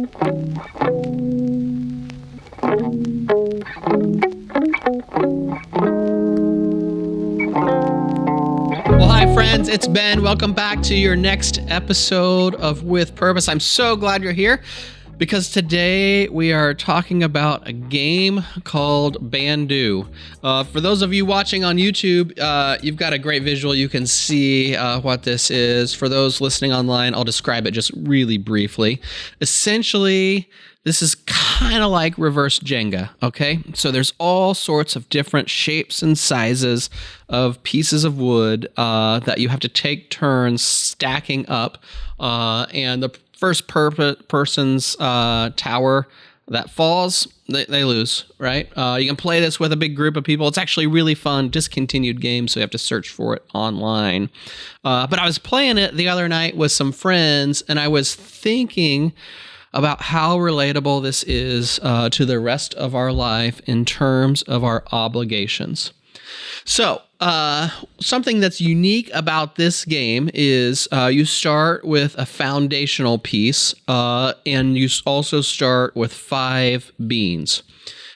Well, hi, friends. It's Ben. Welcome back to your next episode of With Purpose. I'm so glad you're here because today we are talking about a game called Bandu. For those of you watching on YouTube, you've got a great visual. You can see what this is. For those listening online, I'll describe it just really briefly. Essentially, this is kind of like reverse Jenga, okay? So there's all sorts of different shapes and sizes of pieces of wood that you have to take turns stacking up. And the first person's tower that falls, they lose, right? You can play this with a big group of people. It's actually really fun, discontinued game, so you have to search for it online. But I was playing it the other night with some friends, and I was thinking about how relatable this is to the rest of our life in terms of our obligations. So, something that's unique about this game is you start with a foundational piece, and you also start with 5 beans.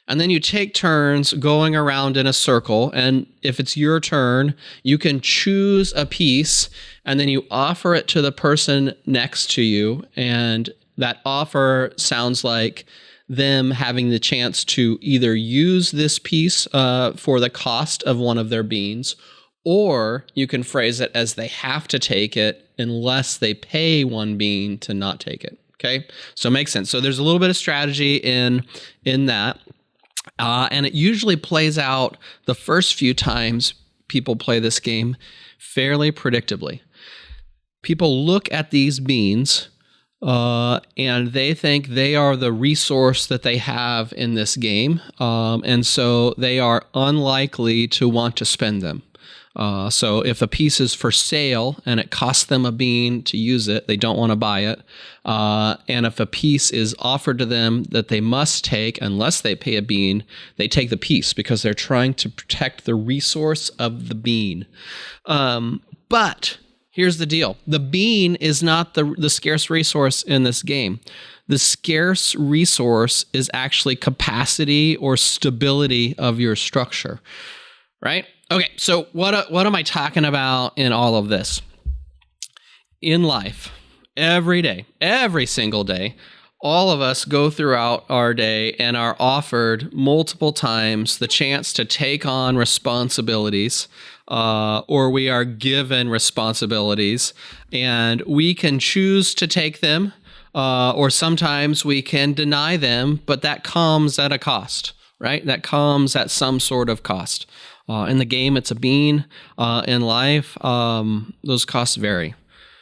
And then you take turns going around in a circle, and if it's your turn, you can choose a piece, and then you offer it to the person next to you, and that offer sounds like them having the chance to either use this piece for the cost of one of their beans, or you can phrase it as they have to take it unless they pay 1 bean to not take it. Okay, so it makes sense. So there's a little bit of strategy in that, and it usually plays out the first few times people play this game fairly predictably. People look at these beans and they think they are the resource that they have in this game. And so they are unlikely to want to spend them. So if a piece is for sale and it costs them a bean to use it, they don't want to buy it. And if a piece is offered to them that they must take unless they pay a bean, they take the piece because they're trying to protect the resource of the bean. But here's the deal. The bean is not the scarce resource in this game. The scarce resource is actually capacity or stability of your structure, right? Okay, so what am I talking about in all of this? In life, every day, every single day, all of us go throughout our day and are offered multiple times the chance to take on responsibilities, or we are given responsibilities, and we can choose to take them, or sometimes we can deny them, but that comes at a cost, right? That comes at some sort of cost. In the game, it's a bean. In life, those costs vary.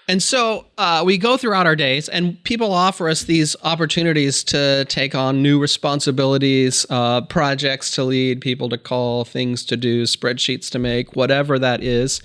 And so we go throughout our days, and people offer us these opportunities to take on new responsibilities, projects to lead, people to call, things to do, spreadsheets to make, whatever that is.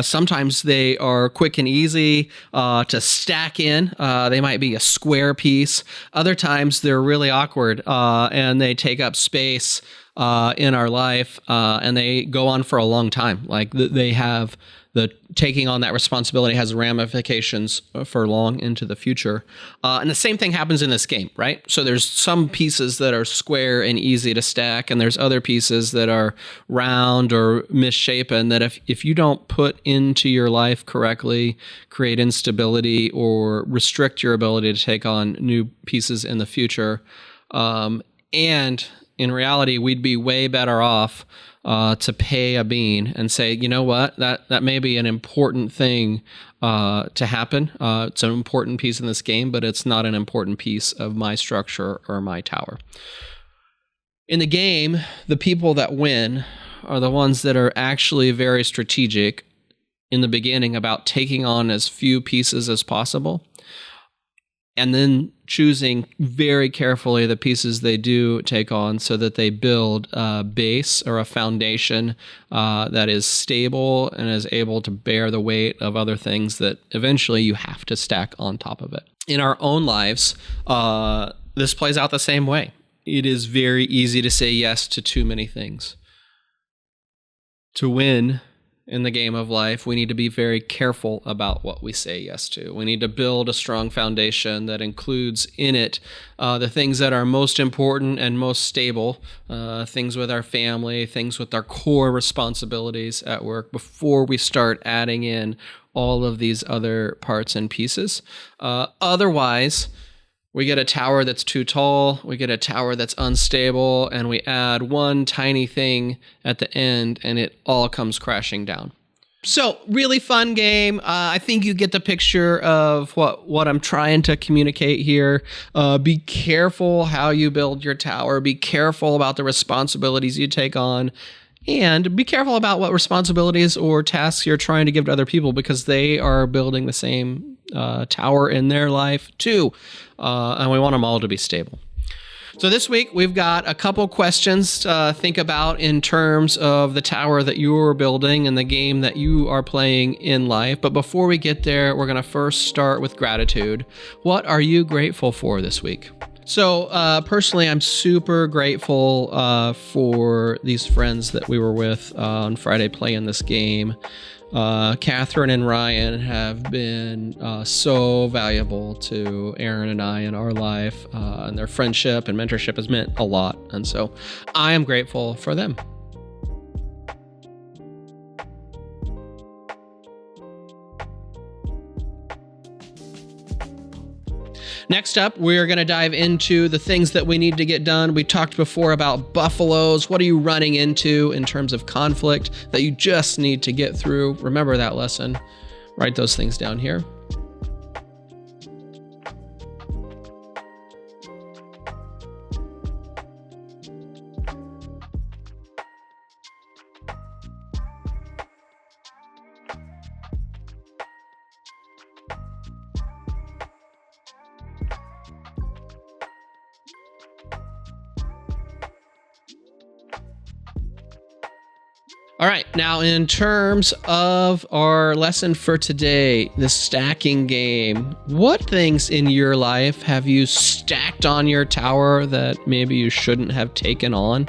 Sometimes they are quick and easy to stack in. They might be a square piece. Other times they're really awkward and they take up space in our life, and they go on for a long time. Like they have the taking on that responsibility has ramifications for long into the future. And the same thing happens in this game, right? So there's some pieces that are square and easy to stack, and there's other pieces that are round or misshapen that if you don't put into your life correctly, create instability or restrict your ability to take on new pieces in the future. And in reality, we'd be way better off to pay a bean and say, you know what, that may be an important thing to happen. It's an important piece in this game, but it's not an important piece of my structure or my tower. In the game, the people that win are the ones that are actually very strategic in the beginning about taking on as few pieces as possible, and then choosing very carefully the pieces they do take on so that they build a base or a foundation that is stable and is able to bear the weight of other things that eventually you have to stack on top of it. In our own lives, this plays out the same way. It is very easy to say yes to too many things. To win, in the game of life, we need to be very careful about what we say yes to. We need to build a strong foundation that includes in it the things that are most important and most stable, things with our family, things with our core responsibilities at work, before we start adding in all of these other parts and pieces. Otherwise, we get a tower that's too tall, we get a tower that's unstable, and we add one tiny thing at the end, and it all comes crashing down. So, really fun game. I think you get the picture of what I'm trying to communicate here. Be careful how you build your tower. Be careful about the responsibilities you take on. And be careful about what responsibilities or tasks you're trying to give to other people, because they are building the same tower in their life too. And we want them all to be stable. So this week, we've got a couple questions to think about in terms of the tower that you're building and the game that you are playing in life. But before we get there, we're going to first start with gratitude. What are you grateful for this week? So personally, I'm super grateful for these friends that we were with on Friday playing this game. Catherine and Ryan have been so valuable to Aaron and I in our life, and their friendship and mentorship has meant a lot. And so I am grateful for them. Next up, we're going to dive into the things that we need to get done. We talked before about buffaloes. What are you running into in terms of conflict that you just need to get through? Remember that lesson. Write those things down here. All right, now in terms of our lesson for today, the stacking game, what things in your life have you stacked on your tower that maybe you shouldn't have taken on?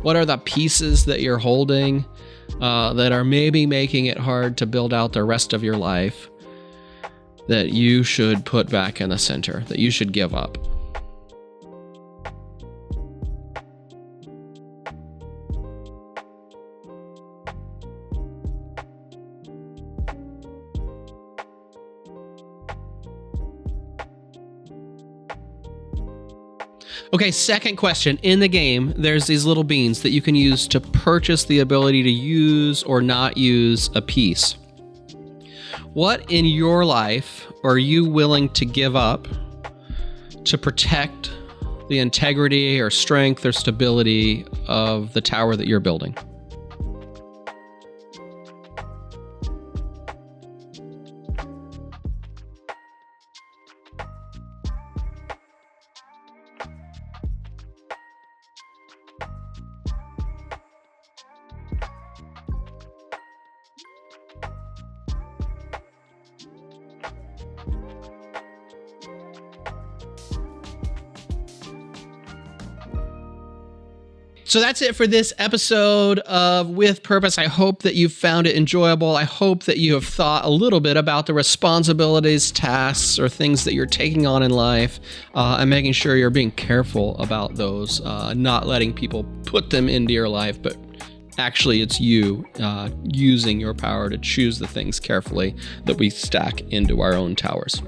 What are the pieces that you're holding that are maybe making it hard to build out the rest of your life that you should put back in the center, that you should give up? Okay, second question. In the game, there's these little beans that you can use to purchase the ability to use or not use a piece. What in your life are you willing to give up to protect the integrity or strength or stability of the tower that you're building? So that's it for this episode of With Purpose. I hope that you found it enjoyable. I hope that you have thought a little bit about the responsibilities, tasks, or things that you're taking on in life, and making sure you're being careful about those, not letting people put them into your life, but actually it's you using your power to choose the things carefully that we stack into our own towers.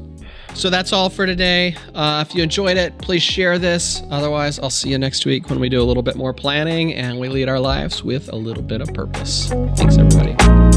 So that's all for today. If you enjoyed it, please share this. Otherwise, I'll see you next week when we do a little bit more planning and we lead our lives with a little bit of purpose. Thanks, everybody.